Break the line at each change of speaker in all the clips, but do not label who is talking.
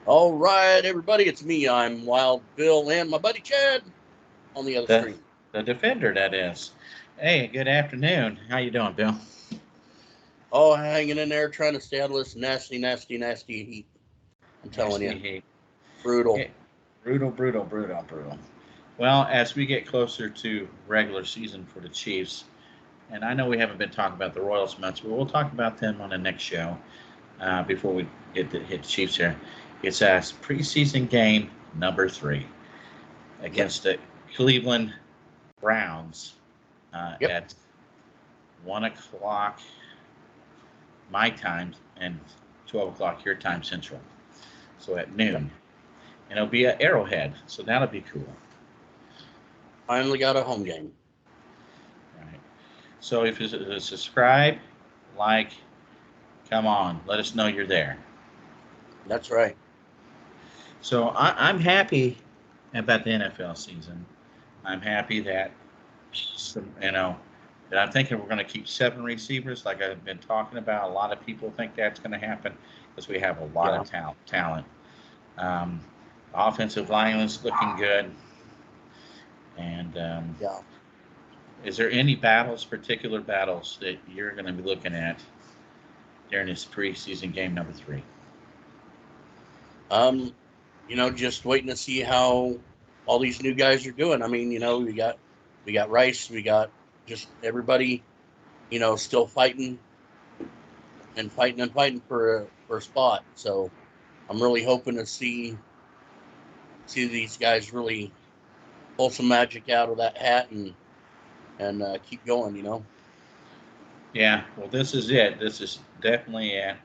All right, everybody, it's me. I'm Wild Bill and my buddy Chad on the other
The
screen.
the defender, that is. Hey, good afternoon. How you doing, Bill?
Oh, hanging in there, trying to stay out of this nasty, nasty, nasty heat. I'm telling you,
Nasty heat.
brutal.
Yeah, brutal, brutal, brutal, brutal. Well, as we get closer to regular season for the Chiefs, and I know we haven't been talking about the Royals much, but we'll talk about them on the next show before we hit the Chiefs here. It's a preseason game number 3
Yep,
against the Cleveland Browns
yep,
at 1 o'clock my time and 12 o'clock your time central. So at
yep.
noon. And it'll be at Arrowhead. So that'll be cool.
Finally got a home game.
Right. So if you subscribe, like, come on, let us know you're there.
That's right.
So I'm happy about the NFL season. I'm happy that that I'm thinking we're going to keep 7 receivers, like I've been talking about. A lot of people think that's going to happen because we have a lot
Yeah,
of talent. Um, Offensive line's looking good. And
yeah.
is there any particular battles that you're going to be looking at during this preseason game number 3?
Um, just waiting to see how all these new guys are doing. I mean, we got Rice, we got just everybody, still fighting and fighting and fighting for a spot. So I'm really hoping to see these guys really pull some magic out of that hat and keep going.
Yeah, well, this is it. This is definitely it.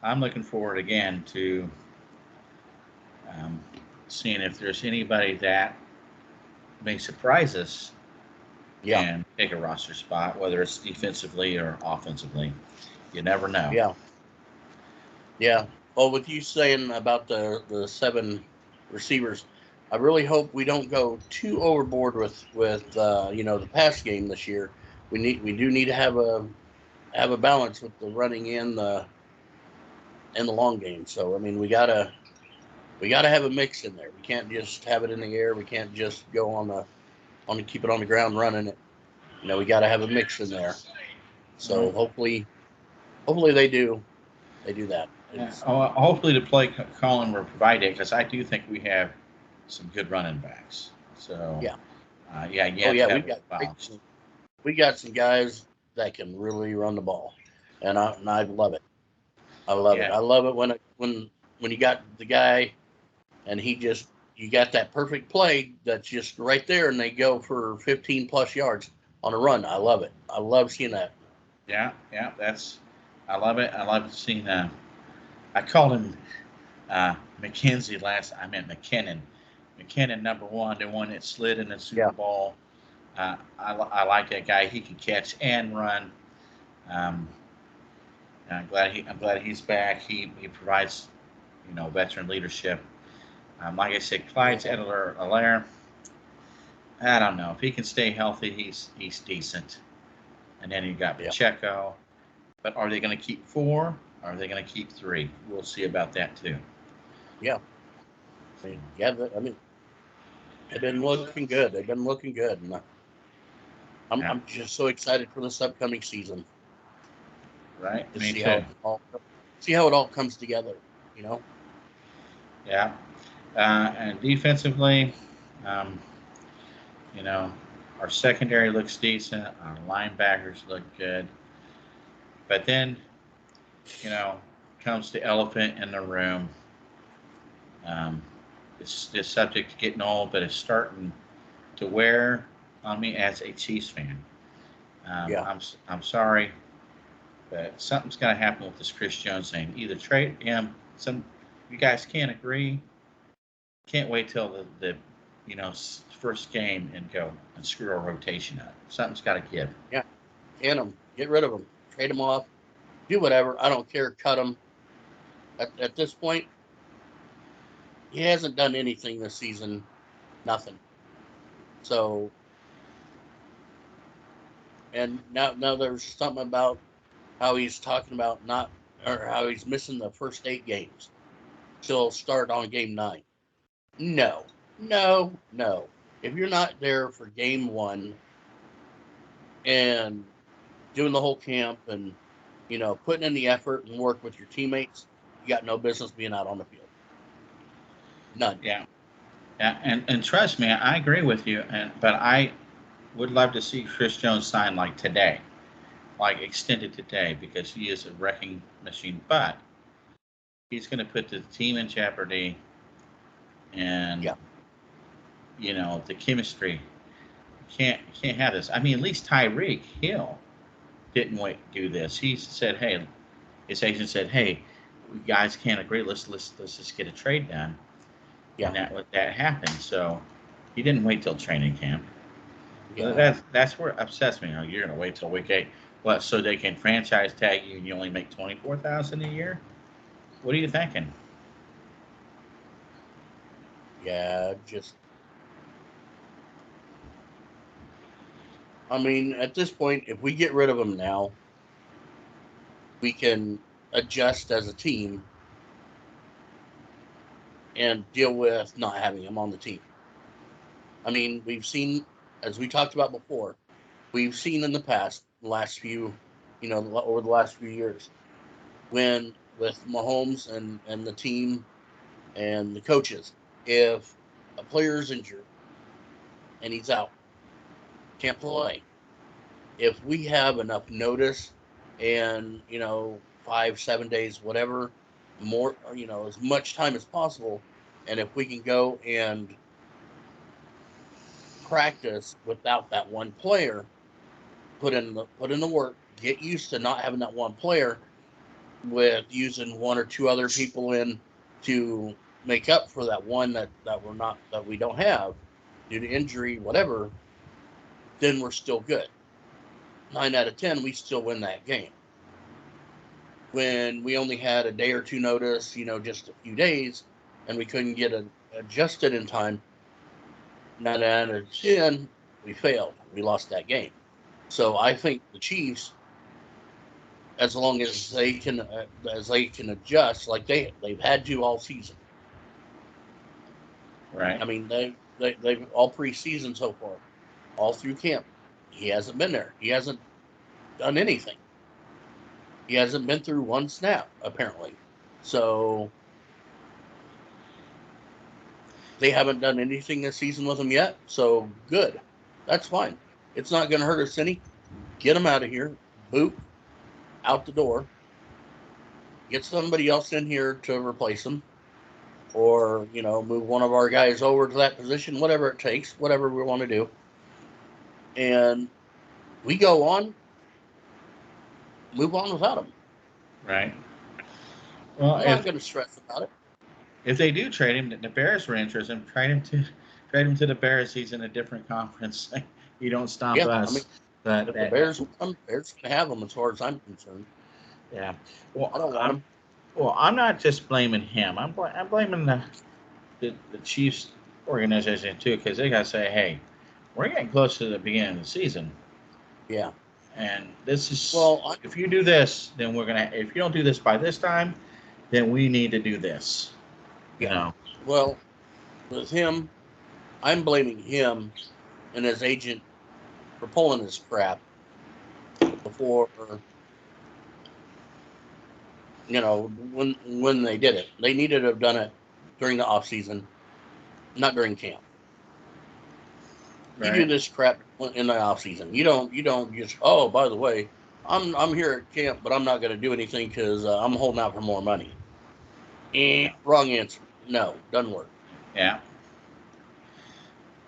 I'm looking forward again to um, seeing if there's anybody that may surprise us
Yeah,
and take a roster spot, whether it's defensively or offensively. You never know.
yeah, yeah. Well, with you saying about the 7 receivers, I really hope we don't go too overboard with the pass game this year. We do need to have a balance with the running and the long game. So I mean, we gotta have a mix in there. We can't just have it in the air. We can't just go on the keep it on the ground running it. We got to have a mix in there.
Well,
So hopefully they do that. It's
hopefully the play calling will provide it because I do think we have some good running backs. So,
Yeah.
yeah, you
Oh
have
yeah,
to have
we've
a
got
balance.
we got some guys that can really run the ball, and I love it. I love it.
Yeah,
I love it when you got the guy and he just you got that perfect play that's just right there, and they go for 15 plus yards on a run. I love it. I love seeing that.
yeah, yeah. I love it. I love seeing. I called him McKenzie last. I meant McKinnon. McKinnon, number one, the one that slid in the Super
Yeah,
Bowl. I like that guy. He can catch and run. Um, I'm glad he's back. He provides veteran leadership. Like I said, Clyde's
yeah,
Edler Alaire. I don't know if he can stay healthy. He's decent. And then you got
yeah,
Pacheco. But are they going to keep 4? Or are they going to keep 3? We'll see about that too.
yeah. I mean, they've been looking good. They've been looking good, and I'm
Yeah,
I'm just so excited for this upcoming season
right.
to
Me
see how
too.
it all comes together. You know.
Yeah. And defensively, um, you know, our secondary looks decent. Our linebackers look good. But then, comes the elephant in the room. Um, it's subject to getting old, but it's starting to wear on me as a Chiefs fan.
Yeah.
I'm sorry, but something's got to happen with this Chris Jones thing. Either trade him. You guys can't agree. Can't wait till first game and go and screw our rotation up. Something's got to give.
Yeah. Can them. Get rid of them. Trade them off. Do whatever. I don't care. Cut them. At this point, he hasn't done anything this season. Nothing. So, and now there's something about how he's talking about not or how he's missing the first 8 games. till start on game 9. No, no, no. If you're not there for game 1 and doing the whole camp and, putting in the effort and work with your teammates, you got no business being out on the field. None.
Yeah. Yeah, and trust me, I agree with you. But I would love to see Chris Jones sign like today, like extended today, because he is a wrecking machine. But he's going to put the team in jeopardy, and
Yeah.
The chemistry. You can't have this. I mean, at least Tyreek Hill didn't wait to do this. He said, "Hey," his agent said, "Hey, we guys can't agree. Let's just get a trade done."
Yeah.
And that happened. So he didn't wait till training camp.
Yeah.
That's where it upsets me. You're gonna wait till week 8, what? So they can franchise tag you and you only make 24,000 a year? What are you thinking?
Yeah. I mean, at this point, if we get rid of him now, we can adjust as a team and deal with not having him on the team. I mean, we've seen, as we talked about before, we've seen in the past, over the last few years, when with Mahomes and the team and the coaches, if a player is injured and he's out, can't play, if we have enough notice and 5-7 days, whatever, more, as much time as possible, and if we can go and practice without that one player, put in the work, get used to not having that one player, with using one or two other people in to make up for that one that we don't have due to injury, whatever, then we're still good. 9 out of 10, we still win that game. When we only had a day or two notice, just a few days, and we couldn't get adjusted in time, 9 out of 10, we failed. We lost that game. So I think the Chiefs, as long as they can adjust, like they've had to all season.
Right.
I mean, they've all preseason so far, all through camp. He hasn't been there. He hasn't done anything. He hasn't been through one snap, apparently. So they haven't done anything this season with him yet. So good. That's fine. It's not going to hurt us any. Get him out of here. Boot. Out the door. Get somebody else in here to replace him. Or, move one of our guys over to that position, whatever it takes, whatever we want to do. And we go on, move on without him.
Right. Well,
I'm not going to stress about it.
If they do trade him, the Bears were interested in trade him to the Bears. He's in a different conference. You don't stomp us.
I mean,
but
if the Bears will come, Bears can have him as far as I'm concerned.
Yeah. Well,
I don't want him.
Well, I'm not just blaming him. I'm blaming the Chiefs organization too, because they got to say, hey, we're getting close to the beginning of the season.
Yeah.
And this is,
well,
if you do this, then we're gonna. If you don't do this by this time, then we need to do this.
Yeah. Well, with him, I'm blaming him and his agent for pulling this crap before, when they did it. They needed to have done it during the off season, not during camp.
Right.
You do this crap in the off season. You don't just, oh, by the way, I'm here at camp, but I'm not going to do anything because I'm holding out for more money. Wrong answer. No, doesn't work.
Yeah.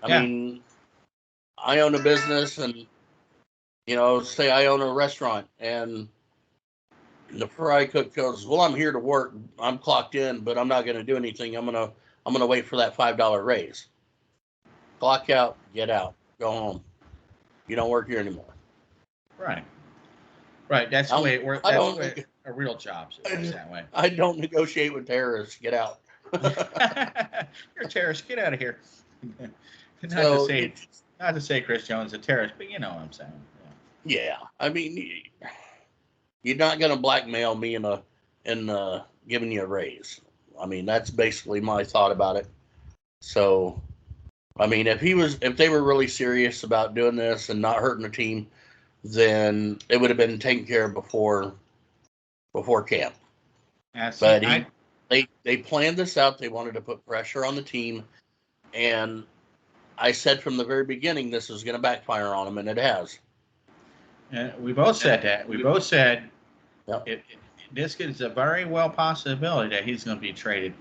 I mean, I own a business, and say I own a restaurant, and the fry cook goes, well, I'm here to work. I'm clocked in, but I'm not going to do anything. I'm gonna wait for that $5 raise. Clock out, get out, go home. You don't work here anymore.
Right. Right. That's the way it works. That's the way a real job is that way.
I don't negotiate with terrorists. Get out.
You're a terrorist. Get out of here. Not to say Chris Jones is a terrorist, but you know what I'm saying.
Yeah. I mean, you're not going to blackmail me in giving you a raise. I mean, that's basically my thought about it. So, I mean, if they were really serious about doing this and not hurting the team, then it would have been taken care of before camp.
See,
But they planned this out. They wanted to put pressure on the team, and I said from the very beginning this was going to backfire on them, and it has.
We both said that. We both said
Yep.
This is a very well possibility that he's going to be traded,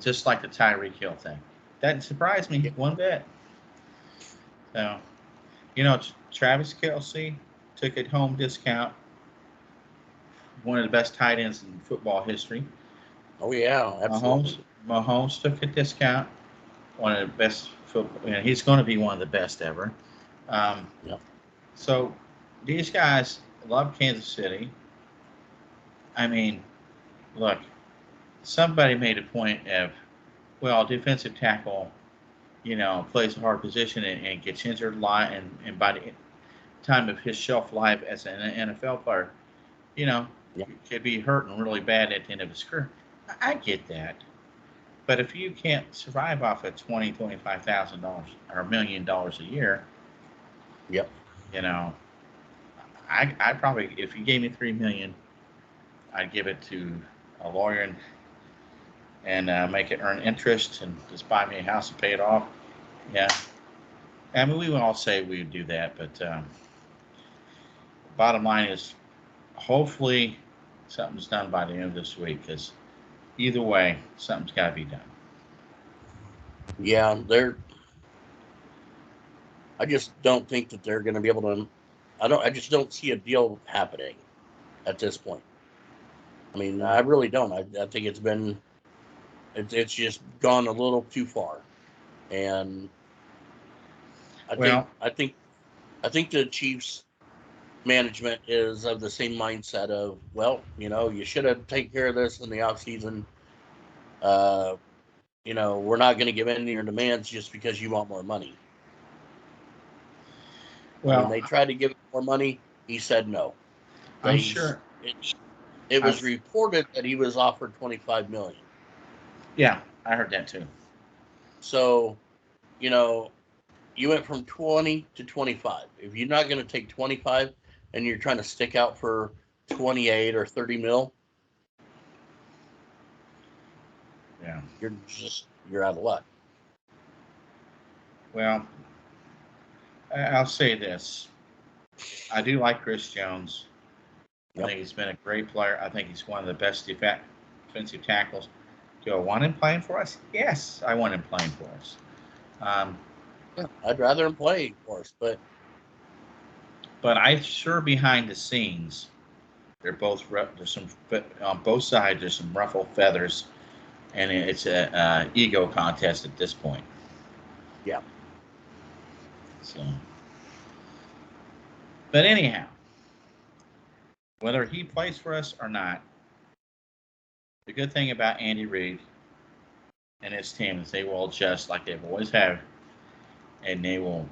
just like the Tyreek Hill thing. That surprised me one bit. So, Travis Kelce took a home discount. One of the best tight ends in football history.
Oh yeah, absolutely.
Mahomes took a discount. One of the best football. He's going to be one of the best ever.
Yep.
So these guys love Kansas City. I mean, look, somebody made a point of, well, defensive tackle, plays a hard position and gets injured a lot, and by the time of his shelf life as an NFL player, could be hurting really bad at the end of his career. I get that. But if you can't survive off of $25,000 or $1 million a year,
yep.
I probably, if you gave me $3 million, I'd give it to a lawyer and make it earn interest and just buy me a house and pay it off. Yeah. I mean, we would all say we would do that, but bottom line is, hopefully something's done by the end of this week, because either way, something's got to be done.
Yeah, I just don't think that they're going to be able to. I just don't see a deal happening at this point. I mean, I really don't. I think it's just gone a little too far, and I think the Chiefs management is of the same mindset of, well, you should have taken care of this in the off season. We're not going to give in to your demands just because you want more money. Well, I mean, they tried to give him more money. He said no.
I'm sure.
It was reported that he was offered $25 million.
Yeah, I heard that too.
So, you went from 20 to 25. If you're not going to take 25 and you're trying to stick out for 28 or 30 mil,
yeah,
you're out of luck.
Well, I'll say this. I do like Chris Jones. I think he's been a great player. I think he's one of the best defensive tackles. Do I want him playing for us? Yes, I want him playing for us.
I'd rather him play for us, but
I sure behind the scenes, there's some on both sides. There's some ruffled feathers, and it's a ego contest at this point.
Yeah.
So, but anyhow, whether he plays for us or not, the good thing about Andy Reid and his team is they will adjust like they've always have, and they will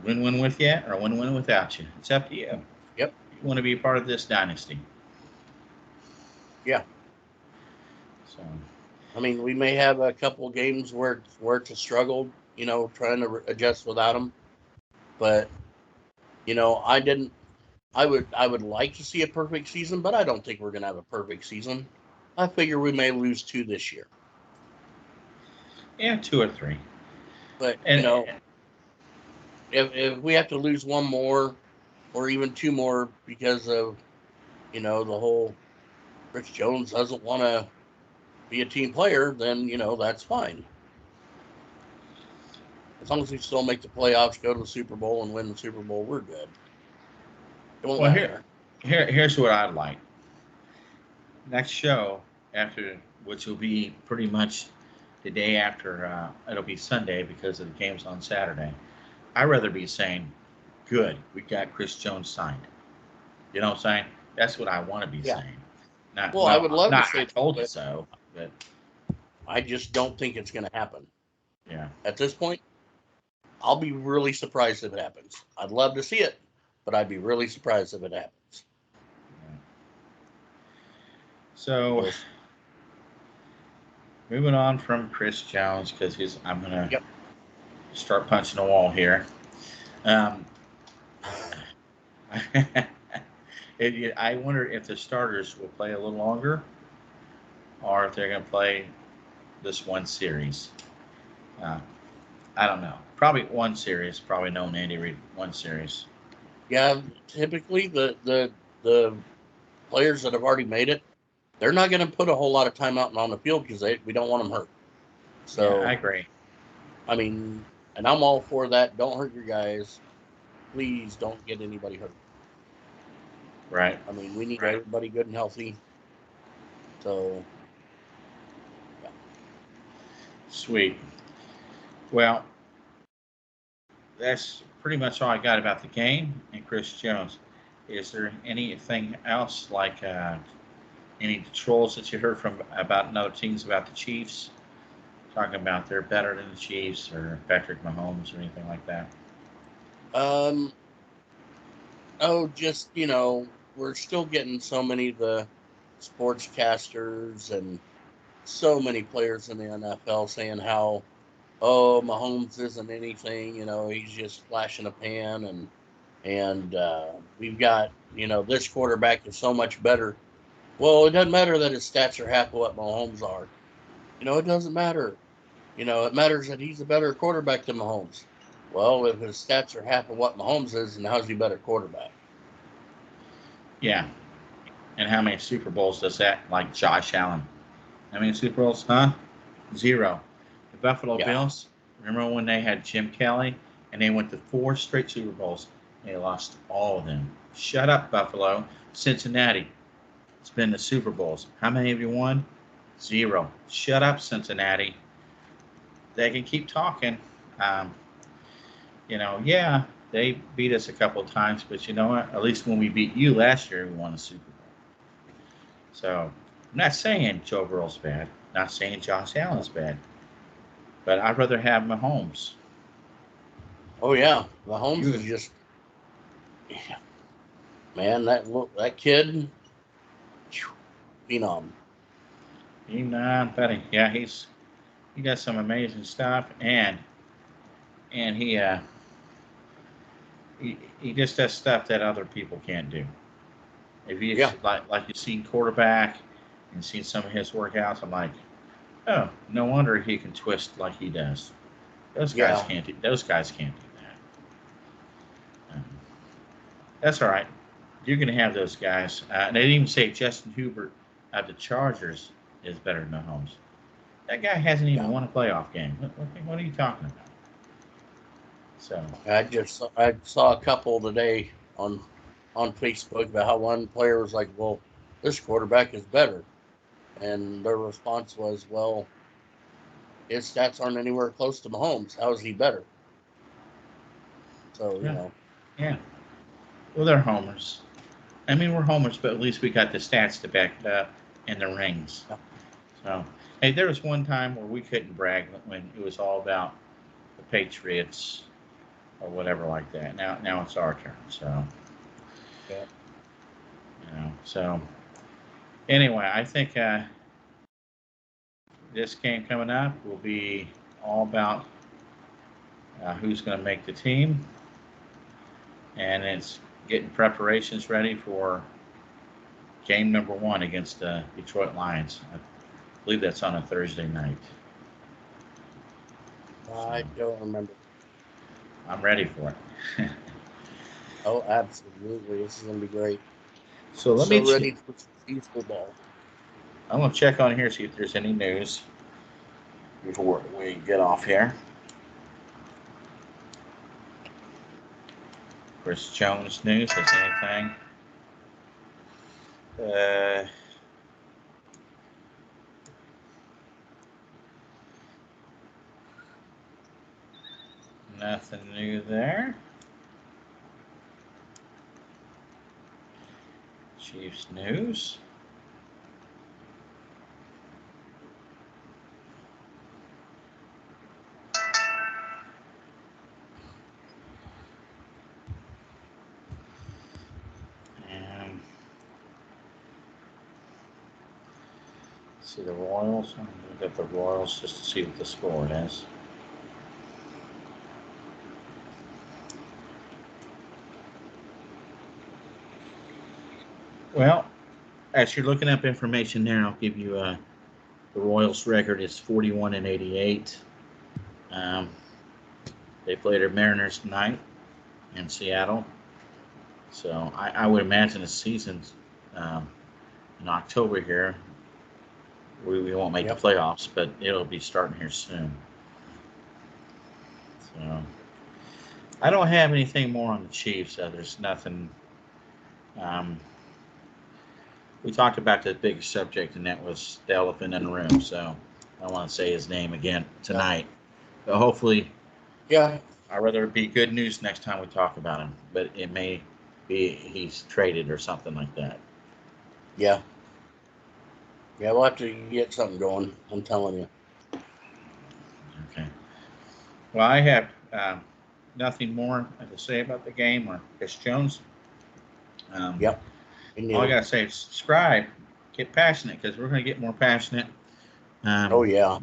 win with you or win without you. It's up to you.
Yep.
You want to be a part of this dynasty.
Yeah.
So,
I mean, we may have a couple of games where it's a struggle, trying to adjust without him. But, I would like to see a perfect season, but I don't think we're going to have a perfect season. I figure we may lose 2 this year.
Yeah, 2 or 3.
But, if we have to lose 1 more or even 2 more because of, the whole Rich Jones doesn't want to be a team player, then, that's fine. As long as we still make the playoffs, go to the Super Bowl, and win the Super Bowl, we're good.
Here's what I'd like. Next show, which will be pretty much the day after, it'll be Sunday because of the games on Saturday. I'd rather be saying, good, we got Chris Jones signed. You know what I'm saying? That's what I want to be saying.
I would love to say
I told you so, but
I just don't think it's going to happen.
Yeah.
At this point, I'll be really surprised if it happens. I'd love to see it, but I'd be really surprised if it happens.
So, moving on from Chris Jones because I'm gonna
Yep.
start punching a wall here. Um, I wonder if the starters will play a little longer, or if they're gonna play this one series. Uh, I don't know. Probably one series. Probably known Andy Reid. One series.
Yeah, typically the players that have already made it, they're not going to put a whole lot of time out on the field because we don't want them hurt.
Yeah, I
So,
agree.
I mean, and I'm all for that. Don't hurt your guys. Please don't get anybody hurt.
Right.
I mean, we need everybody good and healthy. So, yeah.
Sweet. Well, that's pretty much all I got about the game and Chris Jones. Is there anything else like any trolls that you heard from about other teams about the Chiefs? Talking about they're better than the Chiefs or Patrick Mahomes or anything like that?
Um. Oh, just we're still getting so many of the sportscasters and so many players in the NFL saying how, oh, Mahomes isn't anything. He's just flash in a pan, and we've got this quarterback is so much better. Well, it doesn't matter that his stats are half of what Mahomes are. It doesn't matter. It matters that he's a better quarterback than Mahomes. Well, if his stats are half of what Mahomes is, then how's he better quarterback?
Yeah. And how many Super Bowls does that, like Josh Allen? How many Super Bowls? Huh? 0. The Buffalo
Yeah,
Bills, remember when they had Jim Kelly and they went to 4 straight Super Bowls? They lost all of them. Shut up, Buffalo. Cincinnati, it's been the Super Bowls. How many have you won? 0. Shut up, Cincinnati. They can keep talking. Um, yeah, they beat us a couple of times, but you know what? At least when we beat you last year, we won a Super Bowl. So I'm not saying Joe Burrow's bad. Not saying Josh Allen's bad. But I'd rather have Mahomes.
oh yeah, Mahomes is
You,
just, man, that kid, phenom.
Buddy. Yeah, he does some amazing stuff, and he just does stuff that other people can't do. If you
Yeah,
like you've seen quarterback and seen some of his workouts, I'm like, oh, no wonder he can twist like he does. Those guys
yeah,
can't do. Those guys can't do that. That's all right. You're going to have those guys. And they didn't even say Justin Hubert of the Chargers is better than Mahomes. That guy hasn't even
yeah.
won a playoff game. What are you talking about? So,
I saw a couple today on Facebook about how one player was like, "Well, this quarterback is better," and their response was, "Well, his stats aren't anywhere close to Mahomes. How is he better?" So
yeah, yeah. Well, they're homers. I mean, we're homers, but at least we got the stats to back it up and the rings.
yeah,
So, hey, there was one time where we couldn't brag when it was all about the Patriots or whatever like that. Now it's our turn. So,
yeah.
so anyway, I think this game coming up will be all about who's going to make the team, and it's getting preparations ready for game number 1 against the Detroit Lions. I believe that's on a Thursday night. So
I don't remember.
I'm ready for it.
Oh, absolutely. This is gonna be great.
So let
So
me.
ready for some Chiefs football.
I'm going to check on here, see if there's any news before we get off here. Chris Jones news, is anything? Uh, Nothing new there. Chiefs news. And See the Royals. I'm gonna get the Royals just to see what the score is. Well, as you're looking up information there, I'll give you the Royals' record is 41-88. They play their Mariners tonight in Seattle. So I would imagine the season's in October here. We won't make the playoffs, but it'll be starting here soon. So I don't have anything more on the Chiefs. There's nothing. We talked about the big subject, and that was the elephant in the room. So I don't want to say his name again tonight. But hopefully, I'd rather it be good news next time we talk about him. But it may be he's traded or something like that.
Yeah. Yeah, we'll have to get something going. I'm telling you.
Okay. Well, I have nothing more to say about the game or Chris Jones.
Yep.
All I gotta say is subscribe, get passionate, because we're gonna get more passionate.
Oh yeah.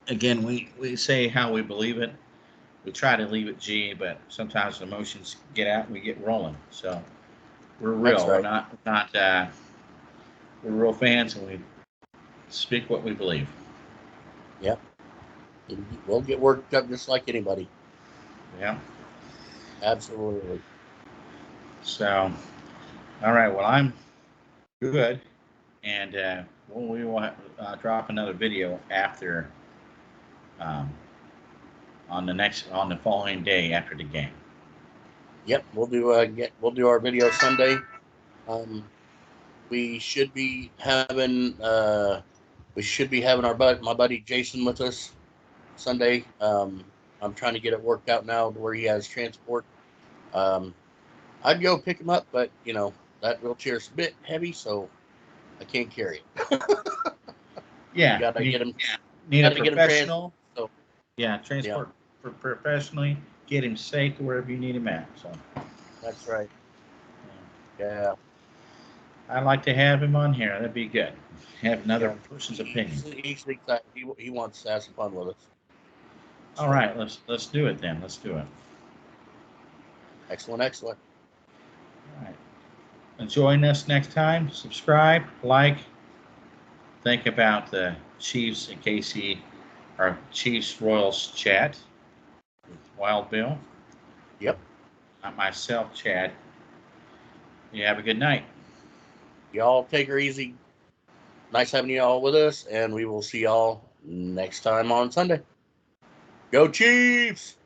Again, we say how we believe it. We try to leave it G, but sometimes the emotions get out and we get rolling. So we're real. Right. We're not we're real fans, and we speak what we believe.
Yep. We'll get worked up just like anybody.
Yeah.
Absolutely.
So, all right. Well, I'm good, and we will drop another video after on the following day after the game.
Yep, we'll do our video Sunday. We should be having my buddy Jason with us Sunday. I'm trying to get it worked out now to where he has transport. I'd go pick him up, but that wheelchair's a bit heavy, so I can't carry it.
Yeah,
gotta get him.
Need a professional. Transport professionally. Get him safe to wherever you need him at. So
that's right. Yeah.
I'd like to have him on here. That'd be good. Have another person's opinion.
He's excited. He wants to have some fun with us.
All right, let's do it then. Let's do it.
Excellent.
All right. Join us next time. Subscribe, like. Think about the Chiefs and KC, our Chiefs Royals chat with Wild Bill.
Yep.
Not myself, Chad. You have a good night.
Y'all take her easy. Nice having y'all with us, and we will see y'all next time on Sunday. Go Chiefs!